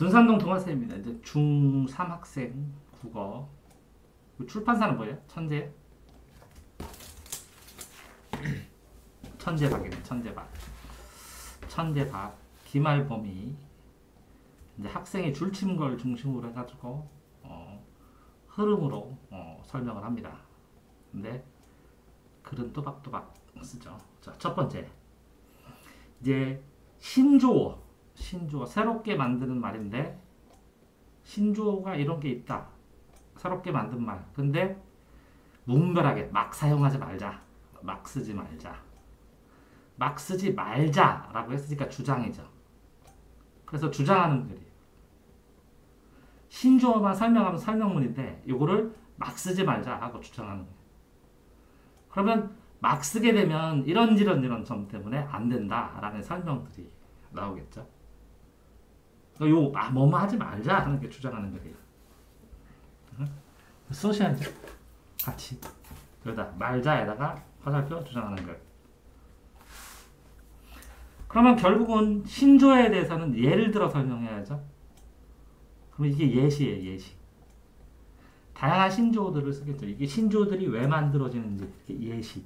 둔산동 동화쌤입니다. 이제 중3 학생 국어. 출판사는 뭐예요? 천재? 천재박이네, 천재박. 천재박. 기말범이 이제 학생이 줄친 걸 중심으로 해가지고 흐름으로 설명을 합니다. 근데 글은 또박또박 쓰죠. 자, 첫 번째. 이제 신조어 새롭게 만드는 말인데, 신조어가 이런 게 있다. 새롭게 만든 말. 근데 무분별하게 막 사용하지 말자. 막 쓰지 말자. 막 쓰지 말자라고 했으니까 주장이죠. 그래서 주장하는 글이에요. 신조어만 설명하면 설명문인데 이거를 막 쓰지 말자 하고 주장하는 거예요. 그러면 막 쓰게 되면 이런 점 때문에 안 된다라는 설명들이 나오겠죠. 뭐뭐 하지 말자 하는 게 주장하는 거예요. 써셔야죠. 같이 여기다 말자에다가 화살표 주장하는 거예요. 그러면 결국은 신조어에 대해서는 예를 들어 설명해야죠. 그럼 이게 예시예요, 예시. 다양한 신조어들을 쓰겠죠. 이게 신조어들이 왜 만들어지는지 예시.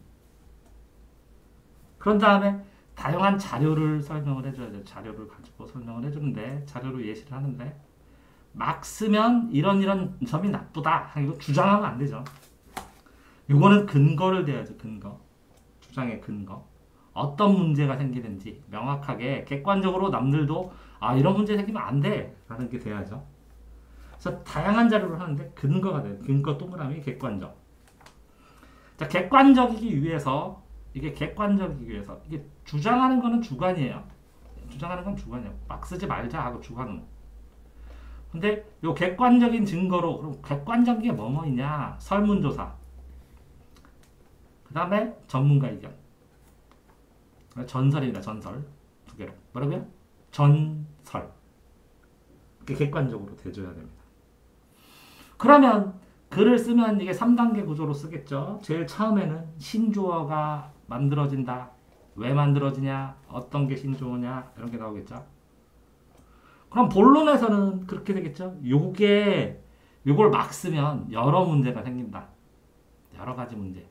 그런 다음에 다양한 자료를 설명을 해줘야죠. 자료를 가지고 설명을 해주는데, 자료로 예시를 하는데, 막 쓰면 이런 점이 나쁘다. 이거 주장하면 안 되죠. 요거는 근거를 대야죠. 근거. 주장의 근거. 어떤 문제가 생기는지 명확하게 객관적으로 남들도 이런 문제 생기면 안 돼 라는 게 돼야죠. 그래서 다양한 자료를 하는데 근거가 돼요. 근거 동그라미 객관적. 자, 객관적이기 위해서 이게 주장하는 거는 주관이에요. 주장하는 건 주관이에요. 막 쓰지 말자 하고 주관은. 근데 요 객관적인 증거로, 그럼 객관적인 게 뭐뭐이냐? 설문조사. 그 다음에 전문가 의견. 전설입니다. 전설. 두 개로. 뭐라고요? 전설. 이렇게 객관적으로 대줘야 됩니다. 그러면 글을 쓰면 이게 3단계 구조로 쓰겠죠. 제일 처음에는 신조어가 만들어진다. 왜 만들어지냐? 어떤 게 신조어냐? 이런 게 나오겠죠. 그럼 본론에서는 그렇게 되겠죠. 요걸 막 쓰면 여러 문제가 생긴다. 여러 가지 문제.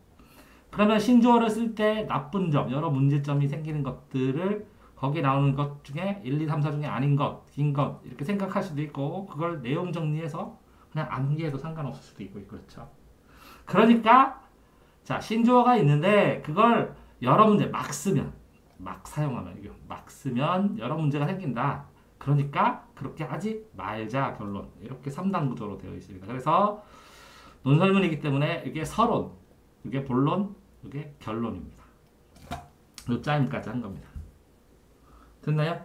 그러면 신조어를 쓸 때 나쁜 점, 여러 문제점이 생기는 것들을 거기에 나오는 것 중에 1, 2, 3, 4 중에 아닌 것, 긴 것 이렇게 생각할 수도 있고, 그걸 내용 정리해서 그냥 암기해도 상관없을 수도 있고 그렇죠. 그러니까 자, 신조어가 있는데 그걸 여러 문제 막 쓰면, 막 사용하면, 막 쓰면 여러 문제가 생긴다. 그러니까 그렇게 하지 말자. 결론. 이렇게 3단 구조로 되어 있습니다. 그래서 논설문이기 때문에 이게 서론, 이게 본론, 이게 결론입니다. 요 짜임까지 한 겁니다. 됐나요?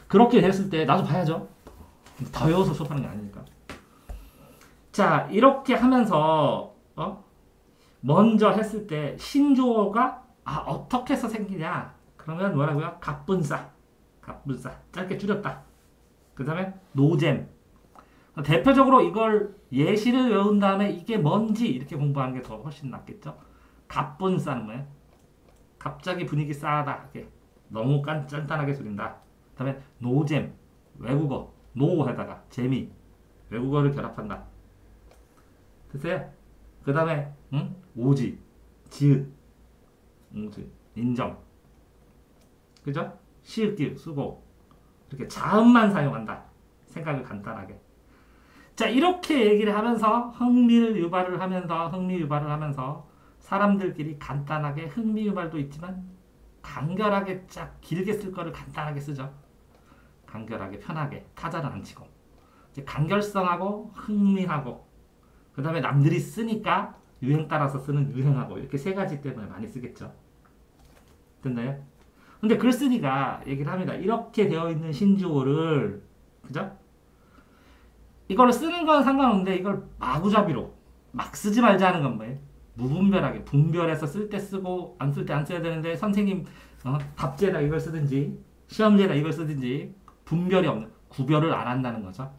그렇게 됐을 때 나도 봐야죠. 더 외워서 수업하는 게 아니니까. 자, 이렇게 하면서 먼저 했을 때 신조어가 어떻게 해서 생기냐? 그러면 뭐라고요? 갑분싸. 짧게 줄였다. 그 다음에 노잼. 대표적으로 이걸 예시를 외운 다음에 이게 뭔지 이렇게 공부하는 게 더 훨씬 낫겠죠? 갑분싸는 뭐예요? 갑자기 분위기 싸하다. 이렇게 너무 짠짠하게 줄인다. 그 다음에 노잼. 외국어. 노에다가 재미. 외국어를 결합한다. 됐어요? 그 다음에 오지. 지읒. 인정. 그죠? 시읒, 수고. 이렇게 자음만 사용한다. 생각을 간단하게. 자, 이렇게 얘기를 하면서 흥미를 유발을 하면서 사람들끼리 간단하게 흥미 유발도 있지만 간결하게 쫙 길게 쓸 거를 간단하게 쓰죠. 간결하게 편하게 타자는 안 치고. 이제 간결성하고 흥미하고, 그 다음에 남들이 쓰니까 유행 따라서 쓰는 유행하고, 이렇게 세 가지 때문에 많이 쓰겠죠. 됐나요? 근데 글쓰기가 얘기를 합니다. 이렇게 되어 있는 신조어를, 그죠? 이걸 쓰는 건 상관없는데 이걸 마구잡이로 막 쓰지 말자 하는 건 뭐예요? 무분별하게 분별해서 쓸 때 쓰고 안 쓸 때 안 써야 되는데, 선생님 답지에다 이걸 쓰든지 시험지에다 이걸 쓰든지 분별이 없는, 구별을 안 한다는 거죠.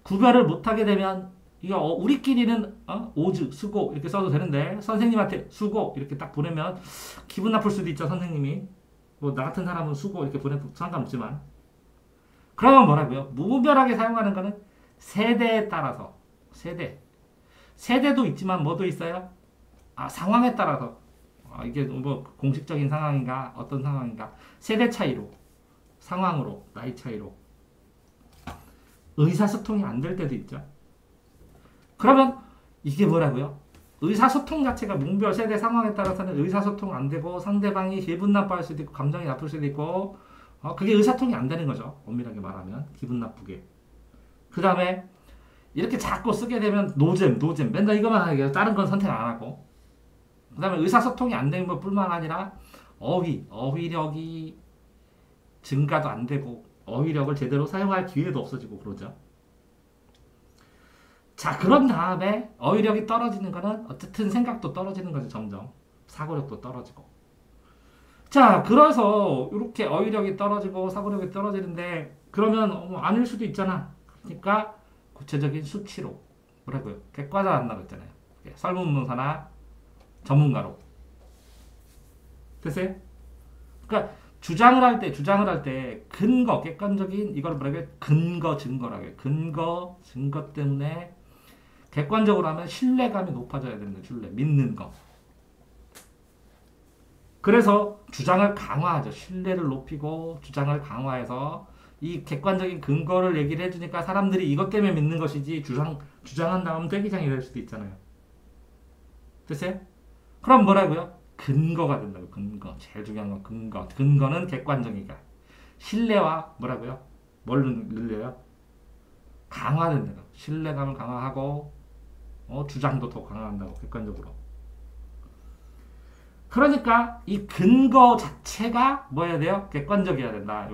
구별을 못하게 되면 이거 우리끼리는 오즈, 수고 이렇게 써도 되는데, 선생님한테 수고 이렇게 딱 보내면 기분 나쁠 수도 있죠. 선생님이 뭐 나 같은 사람은 수고 이렇게 보내도 상관없지만, 그러면 뭐라고요? 무분별하게 사용하는 거는 세대에 따라서 세대도 있지만 뭐도 있어요? 상황에 따라서 이게 뭐 공식적인 상황인가 어떤 상황인가 세대 차이로 상황으로 나이 차이로 의사소통이 안 될 때도 있죠. 그러면 이게 뭐라고요? 의사소통 자체가 무분별 세대 상황에 따라서는 의사소통 안 되고 상대방이 기분 나빠할 수도 있고 감정이 나쁠 수도 있고 그게 의사소통이 안 되는 거죠. 엄밀하게 말하면 기분 나쁘게. 그 다음에 이렇게 자꾸 쓰게 되면 노잼 맨날 이거만 하게 다른 건 선택 안 하고 그 다음에 의사소통이 안 되는 것뿐만 아니라 어휘력이 증가도 안 되고 어휘력을 제대로 사용할 기회도 없어지고 그러죠. 자, 그런 다음에 어휘력이 떨어지는 거는 어쨌든 생각도 떨어지는 거죠. 점점 사고력도 떨어지고. 자, 그래서 이렇게 어휘력이 떨어지고 사고력이 떨어지는데 그러면 아닐 수도 있잖아. 그러니까 구체적인 수치로 뭐라고요? 객관화한다고 했잖아요. 설문문사나 전문가로. 됐어요? 그러니까 주장을 할 때 근거, 객관적인 이걸 뭐라고요? 근거, 증거라고 해요. 근거, 증거 때문에 객관적으로 하면 신뢰감이 높아져야 됩니다. 신뢰, 믿는 거. 그래서 주장을 강화하죠. 신뢰를 높이고 주장을 강화해서 이 객관적인 근거를 얘기를 해주니까 사람들이 이것 때문에 믿는 것이지 주장한 다음 떼기장이 될 수도 있잖아요. 됐어요? 그럼 뭐라고요? 근거가 된다고. 근거. 제일 중요한 건 근거. 근거는 객관적이니까. 신뢰와 뭐라고요? 뭘 늘려요? 강화된다고. 신뢰감을 강화하고 주장도 더 강화한다고. 객관적으로. 그러니까 이 근거 자체가 뭐 해야 돼요? 객관적이어야 된다.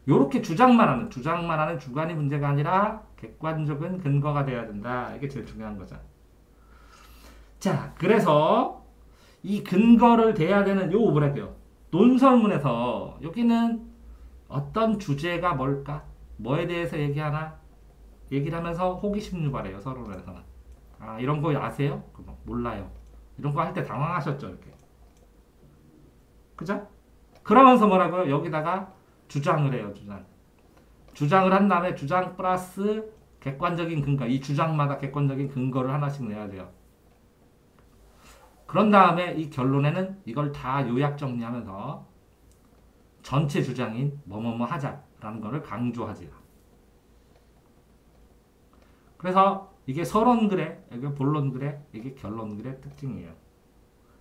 요렇게 주장만 하는 주관이 문제가 아니라 객관적인 근거가 돼야 된다. 이게 제일 중요한 거죠. 자, 그래서 이 근거를 대야 되는 요 뭐랄까요? 논설문에서 여기는 어떤 주제가 뭘까? 뭐에 대해서 얘기하나? 얘기를 하면서 호기심 유발해요. 서론에서는. 이런 거 아세요? 몰라요. 이런 거 할 때 당황하셨죠? 이렇게. 그죠? 그러면서 뭐라고요? 여기다가 주장을 해요. 주장을 한 다음에 주장 플러스 객관적인 근거. 이 주장마다 객관적인 근거를 하나씩 내야 돼요. 그런 다음에 이 결론에는 이걸 다 요약 정리하면서 전체 주장인 뭐뭐뭐 하자라는 것을 강조하지. 그래서 이게 서론글의, 이게 본론글의, 이게 결론글의 특징이에요.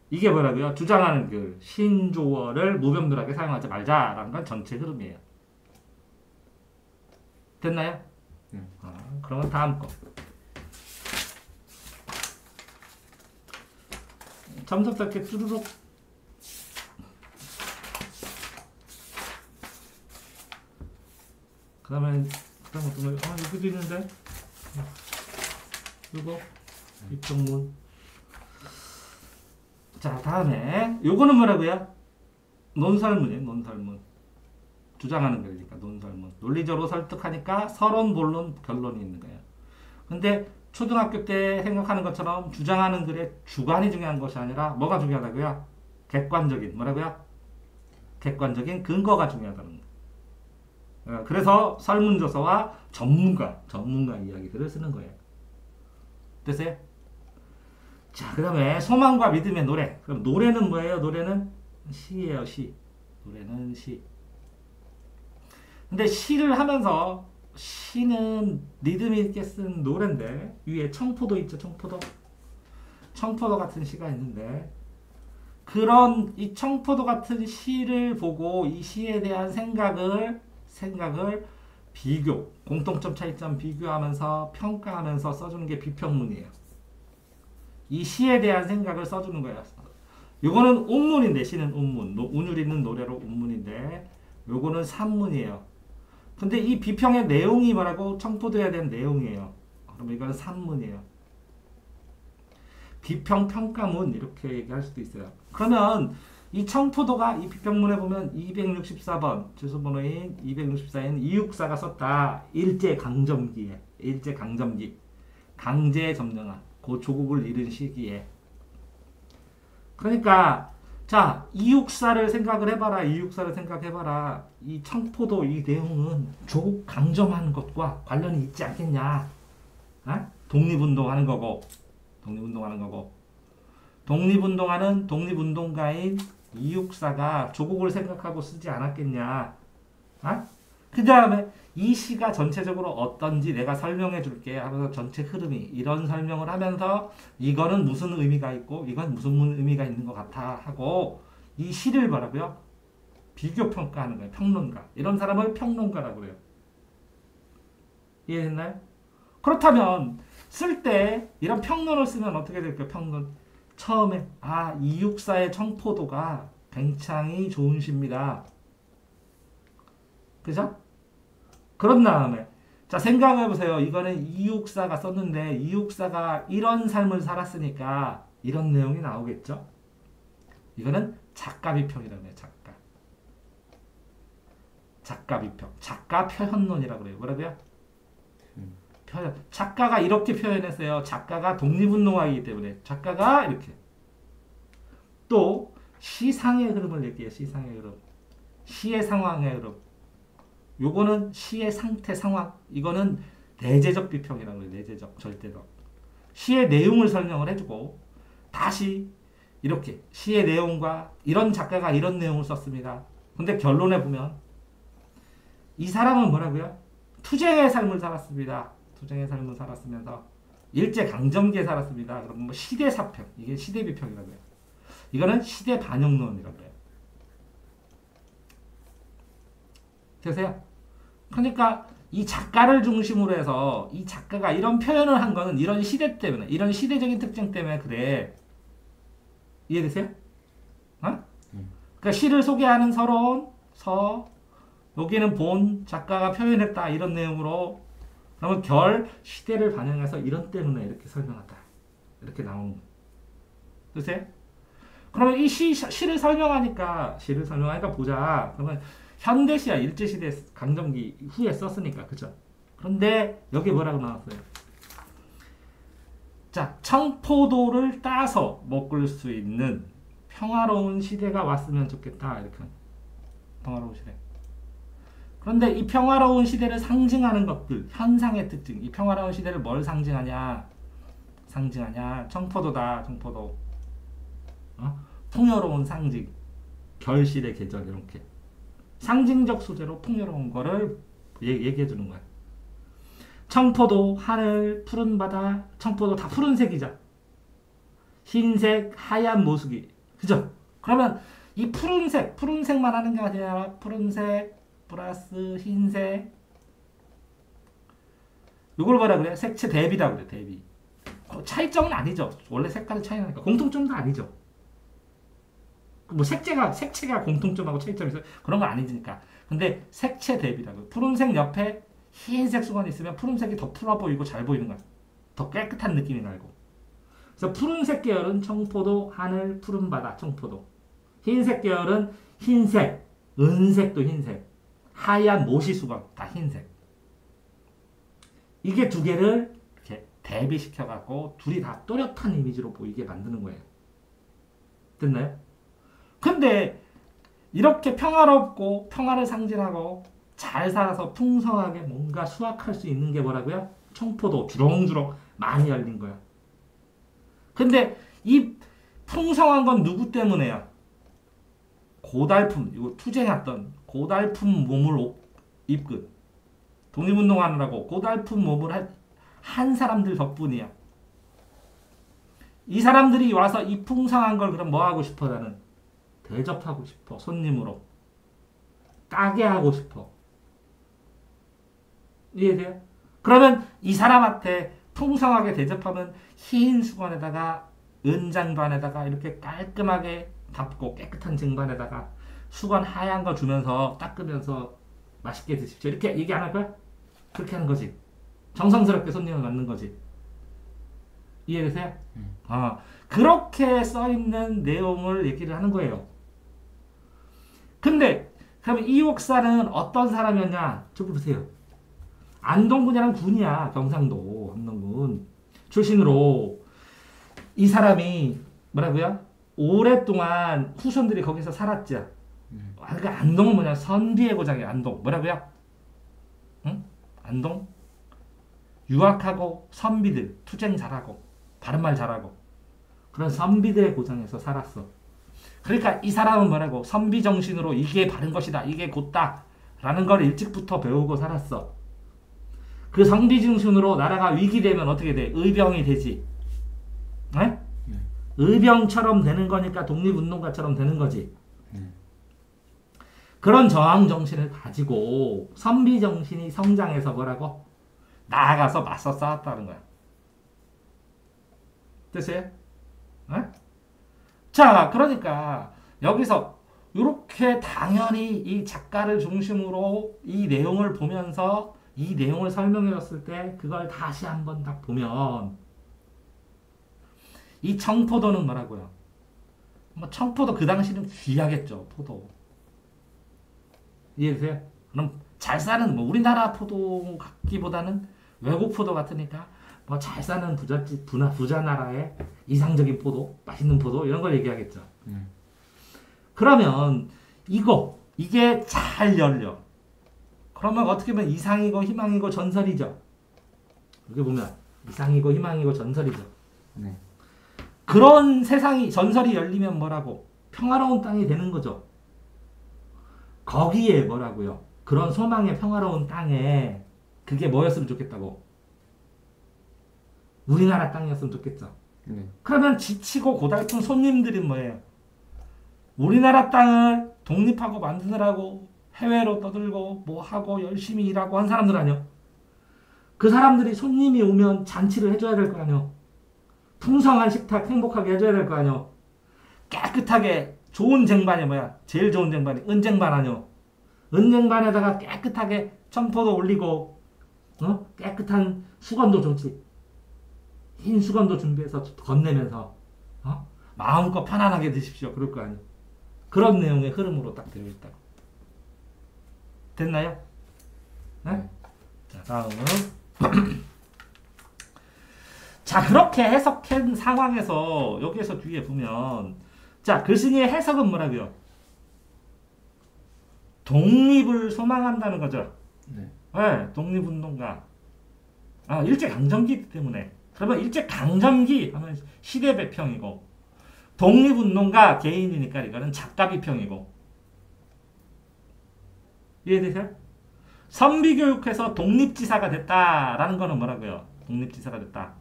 이게 뭐라고요? 주장하는 글, 신조어를 무분별하게 사용하지 말자라는 건 전체 흐름이에요. 됐나요? 그러면 다음 거. 점점 이렇게 쭈르륵. 그 다음에 어떤 거, 여기도 있는데. 이거, 입정문. 자, 다음에, 요거는 뭐라고요? 논설문이에요, 논설문. 주장하는 거니까, 논설문. 논리적으로 설득하니까 서론, 본론, 결론이 있는 거예요. 근데, 초등학교 때 생각하는 것처럼 주장하는 글의 주관이 중요한 것이 아니라 뭐가 중요하다고요? 객관적인 뭐라고요? 객관적인 근거가 중요하다는 거예요. 그래서 설문조서와 전문가 이야기들을 쓰는 거예요. 됐어요? 자, 그 다음에 소망과 믿음의 노래. 그럼 노래는 뭐예요? 노래는 시예요, 시. 노래는 시. 근데 시를 하면서 시는 리듬 있게 쓴 노래인데 위에 청포도 있죠. 청포도 같은 시가 있는데 그런 이 청포도 같은 시를 보고 이 시에 대한 생각을 비교, 공통점 차이점 비교하면서 평가하면서 써주는 게 비평문이에요. 이 시에 대한 생각을 써주는 거예요. 요거는 운문인데 시는 운문, 운율 있는 노래로 운문인데 요거는 산문이에요. 근데 이 비평의 내용이 뭐라고? 청포도해야 되는 내용이에요. 그럼 이건 산문이에요. 비평, 평가문 이렇게 얘기할 수도 있어요. 그러면 이 청포도가 이 비평문에 보면 264번 주소번호인 264인 이육사가 썼다. 일제강점기 강제에 점령한 그 조국을 잃은 시기에. 그러니까 자, 이육사를 생각을 해봐라. 이육사를 생각해봐라. 이 청포도 이 내용은 조국 강점하는 것과 관련이 있지 않겠냐? 어? 독립운동하는 거고, 독립운동하는 거고, 독립운동하는 독립운동가인 이육사가 조국을 생각하고 쓰지 않았겠냐? 어? 그 다음에 이 시가 전체적으로 어떤지 내가 설명해 줄게 하면서 전체 흐름이 이런 설명을 하면서 이거는 무슨 의미가 있고 이건 무슨 의미가 있는 것 같아 하고 이 시를 뭐라고요? 비교 평가하는 거예요. 평론가. 이런 사람을 평론가라고 그래요. 이해됐나요? 그렇다면 쓸 때 이런 평론을 쓰면 어떻게 될까요? 평론. 처음에 이육사의 청포도가 굉장히 좋은 시입니다. 그죠? 그런 다음에 자 생각해보세요. 이거는 이육사가 썼는데 이육사가 이런 삶을 살았으니까 이런 내용이 나오겠죠. 이거는 작가 비평이라고 해요. 작가 비평. 작가 표현론이라고 그래요. 뭐라고요? 표현. 작가가 이렇게 표현했어요. 작가가 독립운동가이기 때문에 작가가 이렇게. 또 시상의 흐름을 얘기해요. 시상의 흐름. 시의 상황의 흐름. 요거는 시의 상태 상황. 이거는 내재적 비평이라고 해요. 내재적 절대적. 시의 내용을 설명을 해주고 다시 이렇게 시의 내용과 이런 작가가 이런 내용을 썼습니다. 근데 결론에 보면 이 사람은 뭐라고요? 투쟁의 삶을 살았습니다. 투쟁의 삶을 살았으면서 일제 강점기에 살았습니다. 그럼 뭐 시대 사평. 이게 시대 비평이라고 해요. 이거는 시대 반영론이라고 해요. 되세요? 그러니까 이 작가를 중심으로 해서 이 작가가 이런 표현을 한 거는 이런 시대 때문에, 이런 시대적인 특징 때문에 그래. 이해되세요? 어? 그러니까 시를 소개하는 서론, 여기는 본, 작가가 표현했다 이런 내용으로 그러면 시대를 반영해서 이런 때문에 이렇게 설명한다. 이렇게 나오는 거예요. 되세요? 그러면 이 시를 설명하니까 보자. 그러면 현대시야 일제시대 강점기 후에 썼으니까 그죠? 그런데 여기 뭐라고 나왔어요? 자, 청포도를 따서 먹을 수 있는 평화로운 시대가 왔으면 좋겠다. 이렇게 평화로운 시대. 그런데 이 평화로운 시대를 상징하는 것들, 현상의 특징, 이 평화로운 시대를 뭘 상징하냐? 청포도다, 청포도. 풍요로운 상징, 결실의 계절 이렇게. 상징적 소재로 풍요로운 거를 얘기해 주는 거야. 청포도, 하늘, 푸른 바다, 청포도 다 푸른색이죠. 흰색, 하얀 모수기. 그죠? 그러면 이 푸른색만 하는 게 아니라 푸른색 플러스 흰색. 이걸 뭐라 그래? 색채 대비라고 그래, 대비. 차이점은 아니죠. 원래 색깔의 차이 나니까. 공통점도 아니죠. 뭐 색채가 공통점하고 차이점이 있어요. 그런 건 아니니까. 근데 색채 대비라고. 푸른색 옆에 흰색 수건이 있으면 푸른색이 더 풀어 보이고 잘 보이는 거야. 더 깨끗한 느낌이 나고. 그래서 푸른색 계열은 청포도, 하늘, 푸른 바다, 청포도. 흰색 계열은 흰색, 은색도 흰색, 하얀 모시 수건, 다 흰색. 이게 두 개를 이렇게 대비시켜갖고 둘이 다 또렷한 이미지로 보이게 만드는 거예요. 됐나요? 근데 이렇게 평화롭고 평화를 상징하고 잘 살아서 풍성하게 뭔가 수확할 수 있는 게 뭐라고요? 청포도 주렁주렁 많이 열린 거야. 근데 이 풍성한 건 누구 때문에야? 고달품, 이거 투쟁했던 고달품 몸을 입은 독립운동하느라고 고달품 몸을 한 사람들 덕분이야. 이 사람들이 와서 이 풍성한 걸 그럼 뭐 하고 싶어? 나는 대접하고 싶어. 손님으로 따게 하고 싶어. 이해돼요? 그러면 이 사람한테 풍성하게 대접하면 흰 수건에다가 은장반에다가 이렇게 깔끔하게 닦고 깨끗한 쟁반에다가 수건 하얀 거 주면서 닦으면서 맛있게 드십시오. 이렇게 얘기 안 할 거야? 그렇게 하는 거지. 정성스럽게 손님을 맞는 거지. 이해되세요? 그렇게 써있는 내용을 얘기를 하는 거예요. 근데 그러면 이옥사는 어떤 사람이었냐? 저기 보세요. 안동군이라는 군이야. 경상도 안동군 출신으로 이 사람이 뭐라고요? 오랫동안 후손들이 거기서 살았죠. 그러니까 안동은 뭐냐? 선비의 고장이야. 안동. 뭐라고요? 응? 안동? 유학하고 선비들, 투쟁 잘하고, 바른말 잘하고, 그런 선비들의 고장에서 살았어. 그러니까 이 사람은 뭐라고? 선비 정신으로 이게 바른 것이다, 이게 곧다 라는 걸 일찍부터 배우고 살았어. 그 선비 정신으로 나라가 위기되면 어떻게 돼? 의병이 되지. 네? 의병처럼 되는 거니까 독립운동가처럼 되는 거지. 그런 저항 정신을 가지고 선비 정신이 성장해서 뭐라고? 나아가서 맞서 싸웠다는 거야. 됐어요? 네? 자, 그러니까 여기서 이렇게 당연히 이 작가를 중심으로 이 내용을 보면서 이 내용을 설명해 줬을 때 그걸 다시 한번 딱 보면 이 청포도는 뭐라고요? 뭐 청포도 그 당시는 귀하겠죠. 포도. 이해되세요? 그럼 잘 사는 뭐 우리나라 포도 같기보다는 외국 포도 같으니까 뭐 잘 사는 부자 나라의 이상적인 포도, 맛있는 포도 이런 걸 얘기하겠죠. 그러면 이게 잘 열려. 그러면 어떻게 보면 이상이고 희망이고 전설이죠. 여기 보면 이상이고 희망이고 전설이죠. 네. 그런 세상이 전설이 열리면 뭐라고? 평화로운 땅이 되는 거죠. 거기에 뭐라고요? 그런 소망의 평화로운 땅에 그게 뭐였으면 좋겠다고? 우리나라 땅이었으면 좋겠죠. 그러면 지치고 고달픈 손님들이 뭐예요? 우리나라 땅을 독립하고 만드느라고 해외로 떠들고 뭐 하고 열심히 일하고 한 사람들 아니요? 그 사람들이 손님이 오면 잔치를 해줘야 될 거 아니요? 풍성한 식탁 행복하게 해줘야 될 거 아니요? 깨끗하게 좋은 쟁반이 뭐야? 제일 좋은 쟁반이 은쟁반 아니요? 은쟁반에다가 깨끗하게 청포도 올리고 깨끗한 수건도 좋지. 흰 수건도 준비해서 건네면서 마음껏 편안하게 드십시오. 그럴 거 아니에요. 그런 내용의 흐름으로 딱 되어 있다고. 됐나요? 네? 자, 다음은 자, 그렇게 해석한 상황에서 여기에서 뒤에 보면 자, 글쓴이의 해석은 뭐라고요? 독립을 소망한다는 거죠. 네, 독립운동가. 일제강점기 때문에. 그러면 일제강점기 하면 시대 배평이고 독립운동가 개인이니까 이거는 작가 비평이고. 이해되세요? 선비교육해서 독립지사가 됐다라는 거는 뭐라고요? 독립지사가 됐다.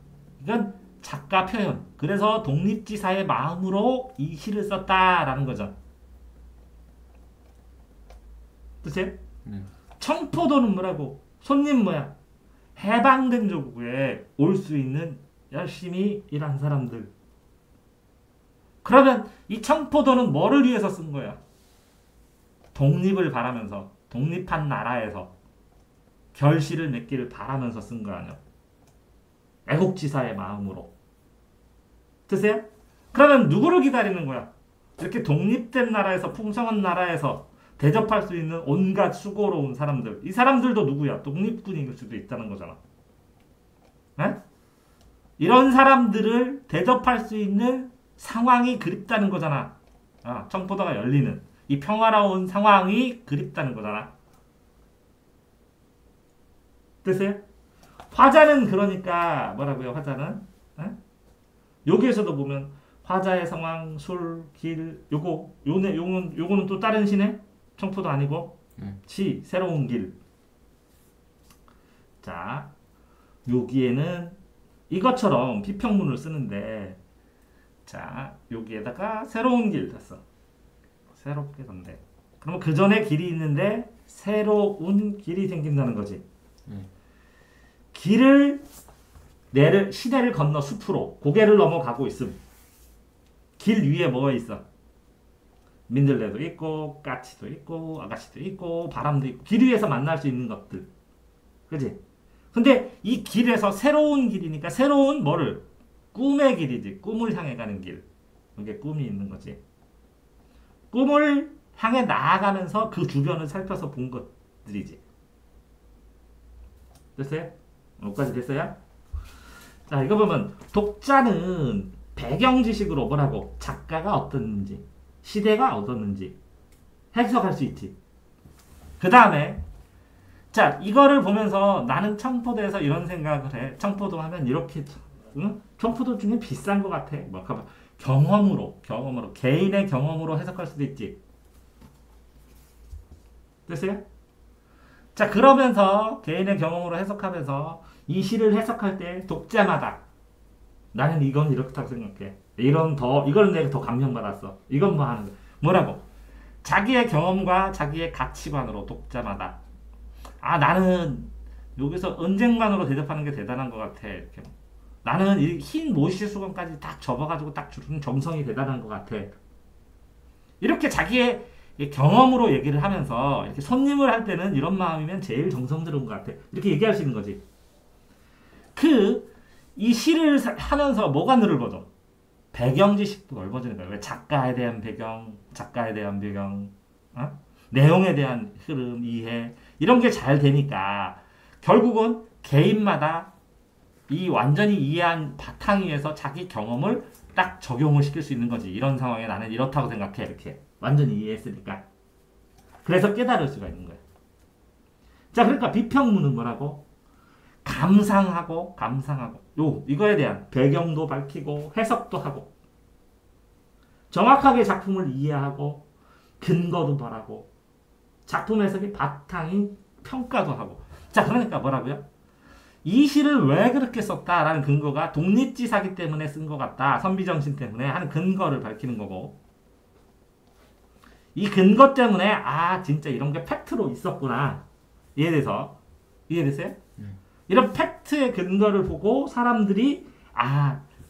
이건 작가 표현. 그래서 독립지사의 마음으로 이 시를 썼다라는 거죠. 뜻이에요? 청포도는 뭐라고? 손님 뭐야? 해방된 조국에 올 수 있는 열심히 일한 사람들. 그러면 이 청포도는 뭐를 위해서 쓴 거야? 독립을 바라면서, 독립한 나라에서 결실을 맺기를 바라면서 쓴 거 아니야? 애국지사의 마음으로. 됐어요? 그러면 누구를 기다리는 거야? 이렇게 독립된 나라에서, 풍성한 나라에서 대접할 수 있는 온갖 수고로운 사람들. 이 사람들도 누구야? 독립군일 수도 있다는 거잖아. 에? 이런 사람들을 대접할 수 있는 상황이 그립다는 거잖아. 청포도가 열리는 이 평화로운 상황이 그립다는 거잖아. 됐어요? 화자는 그러니까 뭐라고요? 화자는 여기에서도 보면 화자의 상황, 술, 길, 요거는 또 다른 시네? 청포도 아니고 시, 새로운 길. 자, 여기에는 이것처럼 비평문을 쓰는데 자, 여기에다가 새로운 길 됐어. 새롭게 된대. 그러면 그 전에 길이 있는데 새로운 길이 생긴다는 거지. 시내를 건너 숲으로 고개를 넘어가고 있음. 길 위에 뭐가 있어? 민들레도 있고 까치도 있고 아가씨도 있고 바람도 있고 길 위에서 만날 수 있는 것들. 그지? 근데 이 길에서 새로운 길이니까 새로운 뭐를? 꿈의 길이지. 꿈을 향해 가는 길. 이게 꿈이 있는 거지. 꿈을 향해 나아가면서 그 주변을 살펴서 본 것들이지. 됐어요? 여기까지 됐어요? 자, 이거 보면 독자는 배경 지식으로 뭐라고? 작가가 어떻는지, 시대가 어떻는지 해석할 수 있지. 그 다음에 자, 이거를 보면서 나는 청포도에서 이런 생각을 해. 청포도 하면 이렇게, 응? 청포도 중에 비싼 것 같아. 뭐, 경험으로, 개인의 경험으로 해석할 수도 있지. 됐어요? 자, 그러면서 개인의 경험으로 해석하면서 이 시를 해석할 때 독자마다 나는 이건 이렇다고 생각해. 이걸 내가 더 감명받았어. 이건 뭐 하는 거야. 뭐라고? 자기의 경험과 자기의 가치관으로 독자마다 나는 여기서 언젠간으로 대접하는 게 대단한 것 같아. 이렇게. 나는 이 흰 모시 수건까지 딱 접어가지고 딱 주는 정성이 대단한 것 같아. 이렇게 자기의 경험으로 얘기를 하면서 이렇게 손님을 할 때는 이런 마음이면 제일 정성 들은 것 같아. 이렇게 얘기할 수 있는 거지. 이 시를 하면서 뭐가 넓어져? 배경 지식도 넓어지는 거야. 왜 작가에 대한 배경, 내용에 대한 흐름, 이해 이런 게 잘 되니까 결국은 개인마다 이 완전히 이해한 바탕 위에서 자기 경험을 딱 적용을 시킬 수 있는 거지. 이런 상황에 나는 이렇다고 생각해. 이렇게 완전히 이해했으니까. 그래서 깨달을 수가 있는 거야. 자, 그러니까 비평문은 뭐라고? 감상하고 이거에 대한 배경도 밝히고 해석도 하고 정확하게 작품을 이해하고 근거도 말하고 작품 해석의 바탕이 평가도 하고. 자, 그러니까 뭐라고요? 이 시를 왜 그렇게 썼다라는 근거가 독립지사기 때문에 쓴 것 같다. 선비정신 때문에 하는 근거를 밝히는 거고, 이 근거 때문에 진짜 이런 게 팩트로 있었구나. 이해됐어요? 이런 팩트의 근거를 보고 사람들이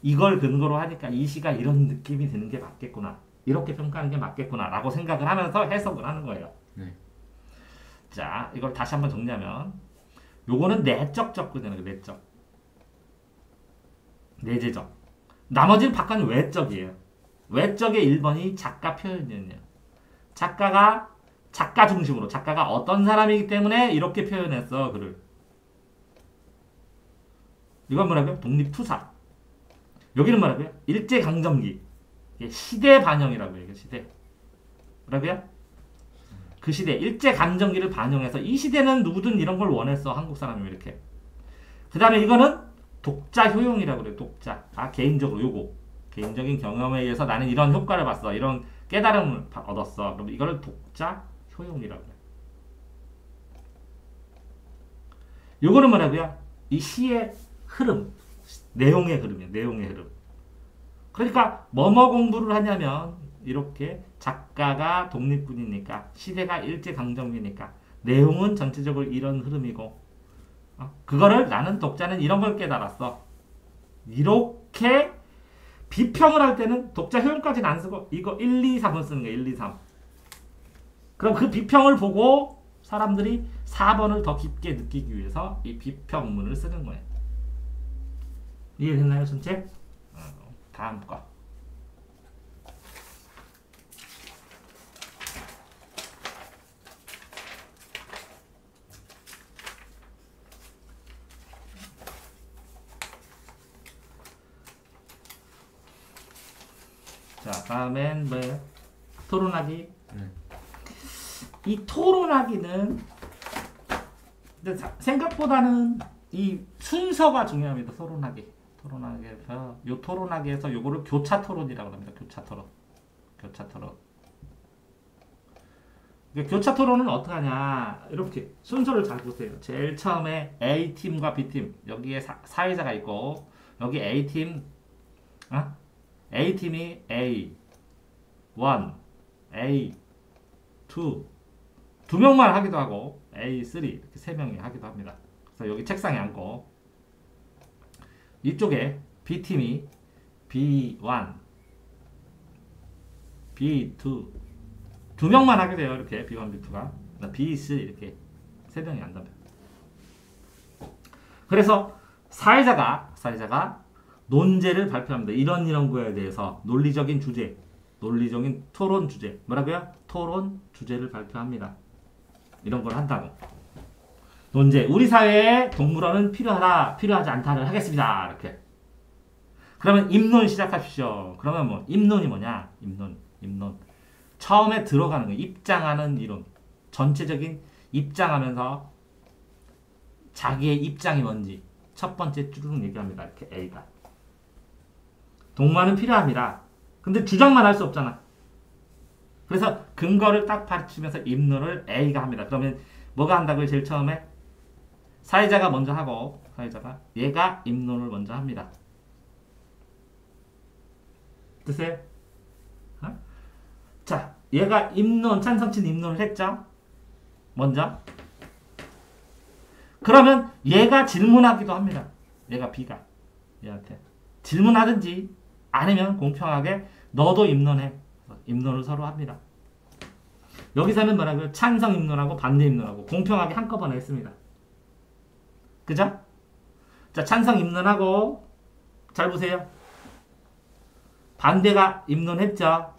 이걸 근거로 하니까 이 시가 이런 느낌이 드는 게 맞겠구나. 이렇게 평가하는 게 맞겠구나. 라고 생각을 하면서 해석을 하는 거예요. 네. 자, 이걸 다시 한번 정리하면 요거는 내적 접근이라는 거예요. 내재적. 나머지는 바깥은 외적이에요. 외적의 1번이 작가 표현이에요. 작가가 작가 중심으로 작가가 어떤 사람이기 때문에 이렇게 표현했어. 글을. 이건 뭐라고요? 독립투사. 여기는 뭐라고요? 일제강점기. 시대 반영이라고 해요. 시대. 뭐라고요? 그 시대 일제강점기를 반영해서 이 시대는 누구든 이런 걸 원했어. 한국 사람이 이렇게. 그 다음에 이거는 독자 효용이라고 그래요. 독자. 개인적으로 요거. 개인적인 경험에 의해서 나는 이런 효과를 봤어. 이런 깨달음을 얻었어. 그럼 이거를 독자 효용이라고 해요. 요거는 뭐라고요? 이 시의 흐름. 내용의 흐름이에요. 내용의 흐름. 그러니까 뭐뭐 공부를 하냐면 이렇게 작가가 독립군이니까 시대가 일제강점기니까 내용은 전체적으로 이런 흐름이고 그거를 나는 독자는 이런 걸 깨달았어. 이렇게 비평을 할 때는 독자 효용까지는 안 쓰고 이거 1, 2, 3을 쓰는 거야. 1, 2, 3. 그럼 그 비평을 보고 사람들이 4번을 더 깊게 느끼기 위해서 이 비평문을 쓰는 거예요. 이해됐나요, 전체? 다음 거. 자, 다음엔 뭐예요? 토론하기. 이 토론하기는 생각보다는 이 순서가 중요합니다. 토론하기에서 요거를 교차 토론이라고 합니다. 교차 토론. 교차 토론은 어떻게 하냐? 이렇게 순서를 잘 보세요. 제일 처음에 A팀과 B팀 여기에 사회자가 있고 여기 A팀 A팀이 A1, A2 두 명만 하기도 하고 A3 이렇게 세 명이 하기도 합니다. 그래서 여기 책상에 앉고 이쪽에 B팀이 B1, B2 두 명만 하게 돼요. 이렇게 B1, B2가 B3 이렇게 세 명이 앉아요. 그래서 사회자가 논제를 발표합니다. 이런 거에 대해서 논리적인 주제, 논리적인 토론 주제 뭐라고요? 토론 주제를 발표합니다. 이런 걸 한다고. 논제. 우리 사회에 동물원은 필요하다, 필요하지 않다를 하겠습니다. 이렇게. 그러면 입론 시작하십시오. 그러면 뭐 입론이 뭐냐? 입론. 처음에 들어가는 거, 입장하는 이론. 전체적인 입장하면서 자기의 입장이 뭔지 첫 번째 쭉 얘기합니다. 이렇게 A가. 동반은 필요합니다. 근데 주장만 할 수 없잖아. 그래서 근거를 딱 받치면서 입론을 A가 합니다. 그러면 뭐가 한다고요? 제일 처음에 사회자가 먼저 하고 얘가 입론을 먼저 합니다. 됐어요? 어? 자, 얘가 입론 찬성친 입론을 했죠? 먼저. 그러면 얘가 질문하기도 합니다. 얘가 B가 얘한테 질문하든지 아니면 공평하게 너도 입론해. 입론을 서로 합니다. 여기서는 뭐라고요? 찬성 입론하고 반대 입론하고 공평하게 한꺼번에 했습니다. 그죠? 자, 찬성 입론하고 잘 보세요. 반대가 입론했죠?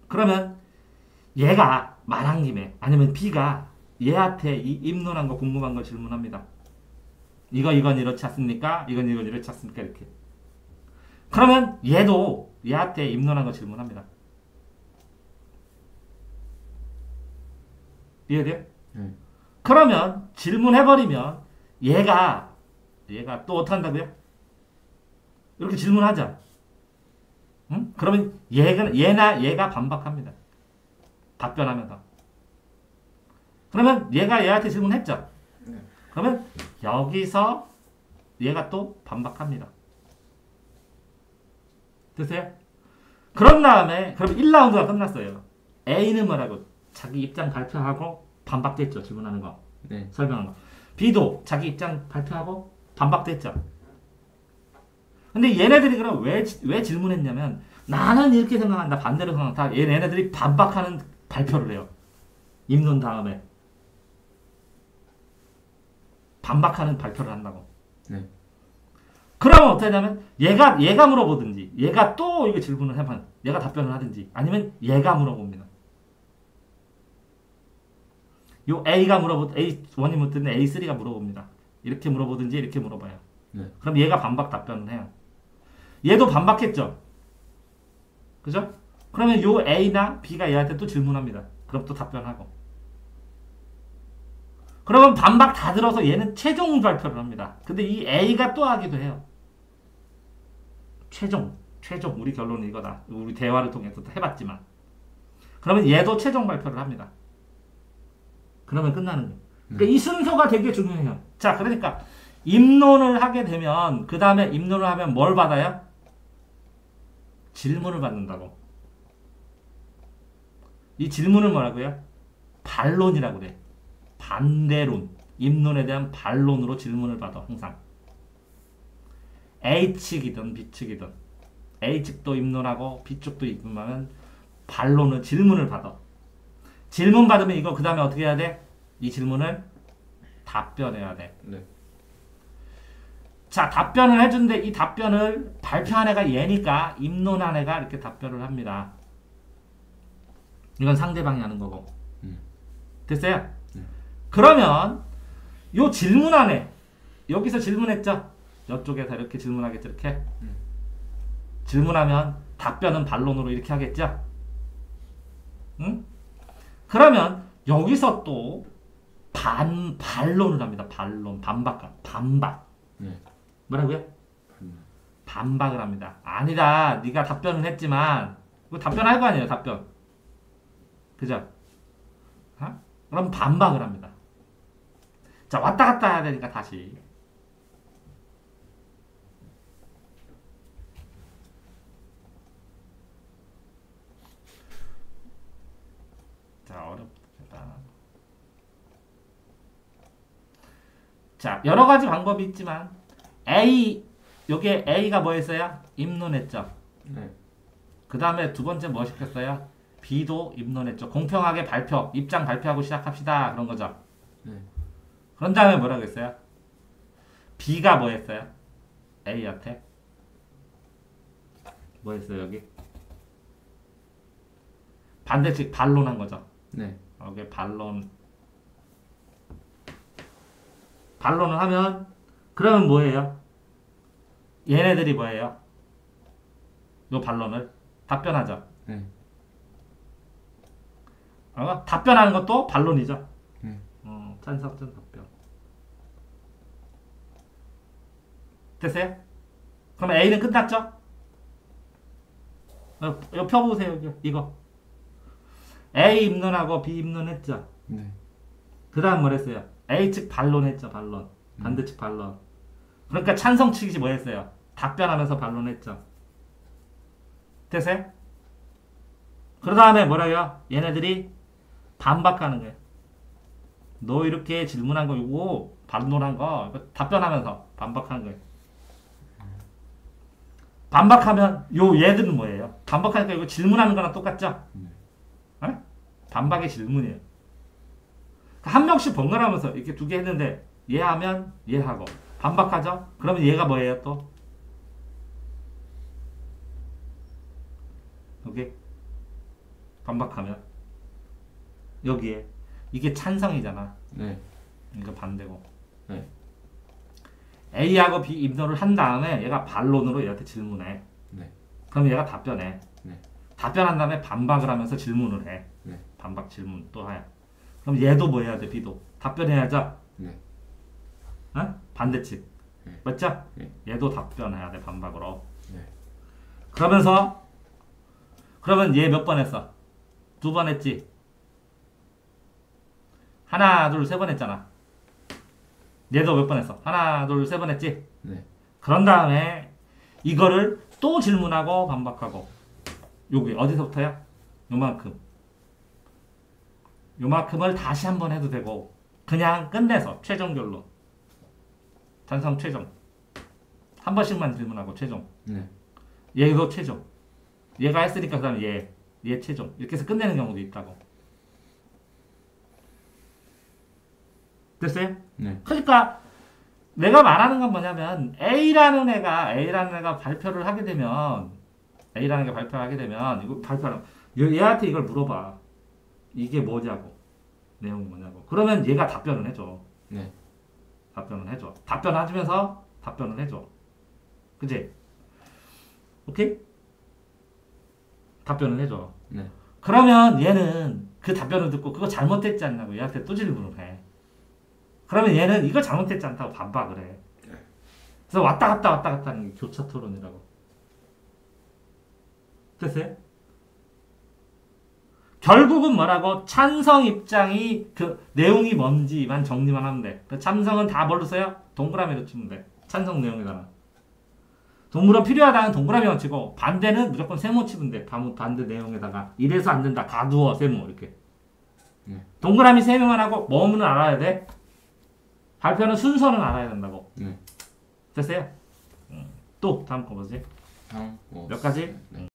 그러면 얘가 말한 김에 아니면 B가 얘한테 이 입론한 거 궁금한 걸 질문합니다. 이건 이렇지 않습니까? 이건 이렇지 않습니까? 이렇게. 그러면 얘도 얘한테 입론한 거 질문합니다. 이해돼요? 그러면 질문해버리면 얘가 또 어떻게 한다고요? 이렇게 질문하죠. 응? 그러면 얘가 반박합니다. 답변하면서. 그러면 얘가 얘한테 질문했죠. 그러면 여기서 얘가 또 반박합니다. 됐어요? 그런 다음에 그럼 1라운드가 끝났어요. A는 뭐라고? 자기 입장 발표하고 반박됐죠. 질문하는 거. 네. 설명한 거. B도 자기 입장 발표하고 반박됐죠. 근데 얘네들이 그럼 왜 질문했냐면 나는 이렇게 생각한다. 반대로 생각한다. 얘네들이 반박하는 발표를 해요. 입론 다음에. 반박하는 발표를 한다고. 네. 그러면 어떻게 하냐면 얘가 물어보든지 얘가 또 이거 질문을 해봐. 얘가 답변을 하든지 아니면 얘가 물어봅니다. 요 A가 A1이 묻든 A3가 물어봅니다. 이렇게 물어보든지 이렇게 물어봐요. 네. 그럼 얘가 반박 답변을 해요. 얘도 반박했죠. 그죠? 그러면 요 A나 B가 얘한테 또 질문합니다. 그럼 또 답변하고. 그러면 반박 다 들어서 얘는 최종 발표를 합니다. 근데 이 A가 또 하기도 해요. 최종 우리 결론은 이거다. 우리 대화를 통해서 해봤지만. 그러면 얘도 최종 발표를 합니다. 그러면 끝나는 거예요. 그러니까 이 순서가 되게 중요해요. 자, 그러니까 입론을 하게 되면 그 다음에 입론을 하면 뭘 받아요? 질문을 받는다고. 이 질문을 뭐라고요? 반론이라고 그래. 반대론. 입론에 대한 반론으로 질문을 받아. 항상. A측이든 B측이든 A측도 입론하고 B측도 입론하면 반론을 질문을 받아. 질문 받으면 이거 그 다음에 어떻게 해야 돼? 이 질문을 답변해야 돼. 네. 자, 답변을 해준데 이 답변을 발표한 애가 얘니까 입론한 애가 이렇게 답변을 합니다. 이건 상대방이 하는 거고. 됐어요? 그러면 요 질문한 애 여기서 질문했죠? 이쪽에서 이렇게 질문하겠죠? 이렇게 질문하면 답변은 반론으로 이렇게 하겠죠? 응? 그러면 여기서 또 반론을 합니다. 반박. 네. 뭐라고요? 반박을 합니다. 아니다. 네가 답변을 했지만 이거 답변할 거 아니에요. 답변. 그죠? 어? 그럼 반박을 합니다. 자, 왔다 갔다 해야 되니까 다시. 자, 어렵다. 자, 여러 가지 방법이 있지만 여기에 A가 뭐였어요? 입론했죠. 네. 그 다음에 두 번째 뭐 시켰어요? B도 입론했죠. 공평하게 입장 발표하고 시작합시다. 그런 거죠. 네. 그런 다음에 뭐라고 했어요? B가 뭐 했어요? A한테 뭐 했어요 여기? 반대측 반론한 거죠. 네. 여기 반론을 하면 그러면 뭐예요? 얘네들이 뭐예요? 요 반론을 답변하죠. 네. 답변하는 것도 반론이죠. 네. 찬성전 답변. 됐어요? 그럼 A는 끝났죠? 이거 펴보세요. 이거 A 입론하고 B 입론 했죠. 네. 그 다음 뭐랬어요? A 측 반론했죠. 반론. 반대 측 반론. 그러니까 찬성 측이 뭐 했어요? 답변하면서 반론했죠. 됐어요? 그 다음에 뭐라고요? 얘네들이 반박하는 거예요. 너 이렇게 질문한 거 이거 반론한 거 이거 답변하면서 반박하는 거예요. 반박하면 요 얘들은 뭐예요? 반박하니까 이거 질문하는 거랑 똑같죠? 어? 반박의 질문이에요. 한 명씩 번갈아가면서 이렇게 두 개 했는데 얘 하면 얘 하고 반박하죠? 그러면 얘가 뭐예요 또? 여기 반박하면 여기에 이게 찬성이잖아. 네. 이거 반대고. 네. A하고 B 입론을 한 다음에 얘가 반론으로 얘한테 질문해. 네. 그럼 얘가 답변해. 네. 답변한 다음에 반박을 하면서 질문을 해. 네. 반박 질문 또 해. 그럼 얘도 뭐 해야 돼? B도 답변해야죠. 네. 어? 반대측. 네. 맞죠? 네. 얘도 답변해야 돼 반박으로. 네. 그러면 얘 몇 번 했어? 2번 했지. 하나, 둘, 세 번 했잖아. 얘도 몇 번 했어? 하나, 둘, 세 번 했지. 네. 그런 다음에 이거를 또 질문하고 반박하고. 여기 어디서부터야? 요만큼. 요만큼을 다시 한번 해도 되고 그냥 끝내서 최종 결론. 찬성 최종. 한 번씩만 질문하고 최종. 네. 얘도 최종. 얘가 했으니까 그 다음에 얘 최종. 이렇게 해서 끝내는 경우도 있다고. 됐어요? 네. 그러니까 내가 말하는 건 뭐냐면 A라는 애가 발표를 하게 되면 이거 발표하는 얘한테 이걸 물어봐. 이게 뭐냐고. 내용이 뭐냐고. 그러면 얘가 답변을 해줘. 네. 답변을 해줘. 답변하면서 답변을 해줘. 그치? 오케이? 답변을 해줘. 네. 그러면 얘는 그 답변을 듣고 그거 잘못됐지 않냐고 얘한테 또 질문을 해. 그러면 얘는 이거 잘못됐지 않다고 반박을 해. 그래서 왔다 갔다 하는 게 교차 토론이라고. 됐어요? 결국은 뭐라고? 찬성 입장이 그 내용이 뭔지만 정리만 하면 돼. 그 찬성은 다 뭘로 써요? 동그라미로 치면 돼. 찬성 내용에다가. 동물은 필요하다는 동그라미만 치고 반대는 무조건 세모 치면 돼. 반대 내용에다가 이래서 안 된다. 가두어 세모 이렇게. 네. 동그라미 세모만 하고 뭐는 알아야 돼. 발표는 순서는 알아야 된다고. 네. 됐어요? 또 다음 거 뭐지? 다음 뭐 몇 가지? 네.